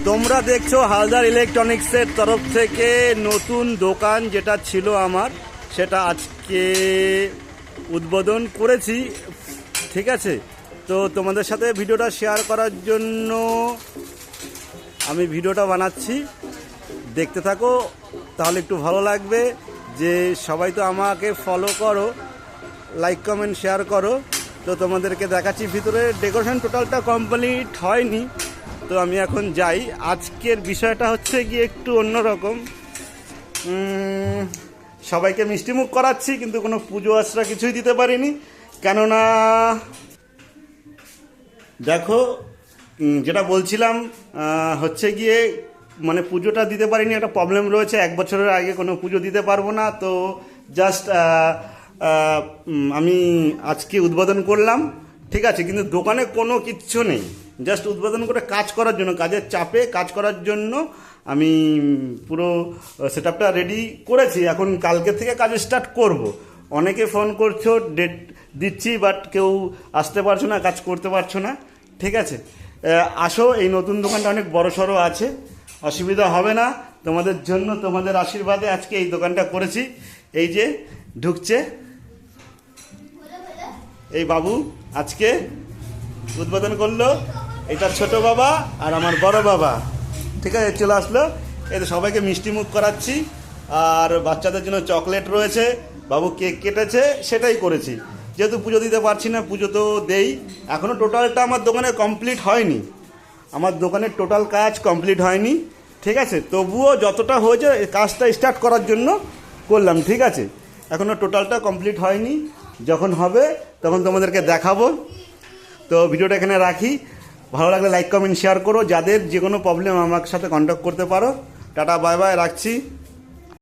তোমরা দেখছো হালদার ইলেকট্রনিক্সের তরফ থেকে নতুন দোকান যেটা ছিল আমার, সেটা আজকে উদ্বোধন করেছি। ঠিক আছে, তো তোমাদের সাথে ভিডিওটা শেয়ার করার জন্য আমি ভিডিওটা বানাচ্ছি, দেখতে থাকো, তাহলে একটু ভালো লাগবে। যে সবাই তো আমাকে ফলো করো, লাইক কমেন্ট শেয়ার করো। তো তোমাদেরকে দেখাচ্ছি, ভিতরে ডেকোরেশন টোটালটা কমপ্লিট হয়নি। তো আমি এখন যাই। আজকের বিষয়টা হচ্ছে গিয়ে একটু অন্যরকম। সবাইকে মিষ্টিমুখ করাচ্ছি, কিন্তু কোনো পুজো আশ্রা কিছুই দিতে পারিনি। কেননা দেখো, যেটা বলছিলাম হচ্ছে গিয়ে মানে পুজোটা দিতে পারিনি, একটা প্রবলেম রয়েছে। 1 বছরের আগে কোনো পুজো দিতে পারবো না। তো জাস্ট আমি আজকে উদ্বোধন করলাম, ঠিক আছে, কিন্তু দোকানে কোনো কিচ্ছু নেই। জাস্ট উদ্বোধন করে কাজ করার জন্য, কাজের চাপে কাজ করার জন্য আমি পুরো সেটআপটা রেডি করেছি। এখন কালকে থেকে কাজ স্টার্ট করব। অনেকে ফোন করছো, ডেট দিচ্ছি, বাট কেউ আসতে পারছো না, কাজ করতে পারছো না। ঠিক আছে, আসো, এই নতুন দোকানটা অনেক বড় সড়ো আছে, অসুবিধা হবে না। তোমাদের জন্য, তোমাদের আশীর্বাদে আজকে এই দোকানটা করেছি। এই যে ঢুকছে এই বাবু, আজকে উদ্বোধন করলো। এটা ছোট বাবা আর আমার বড় বাবা, ঠিক আছে, চলে আসলো। এই তো সবাইকে মিষ্টি মুখ করাচ্ছি, আর বাচ্চাদের জন্য চকলেট রয়েছে। বাবু কেক কেটেছে, সেটাই করেছি। যেহেতু পুজো দিতে পারছি না, পুজো তো দেই। এখনও টোটালটা আমার দোকানে কমপ্লিট হয়নি, আমার দোকানের টোটাল কাজ কমপ্লিট হয়নি। ঠিক আছে, তবুও যতটা হয়েছে কাজটা স্টার্ট করার জন্য করলাম। ঠিক আছে, এখনও টোটালটা কমপ্লিট হয়নি, যখন হবে তখন তোমাদেরকে দেখাবো। তো ভিডিওটা এখানে রাখি। ভালো লাগলে লাইক কমেন্ট শেয়ার করো। যাদের যে কোনো প্রবলেম আমার সাথে কন্ট্যাক্ট করতে পারো। টাটা, বাই বাই, রাখছি।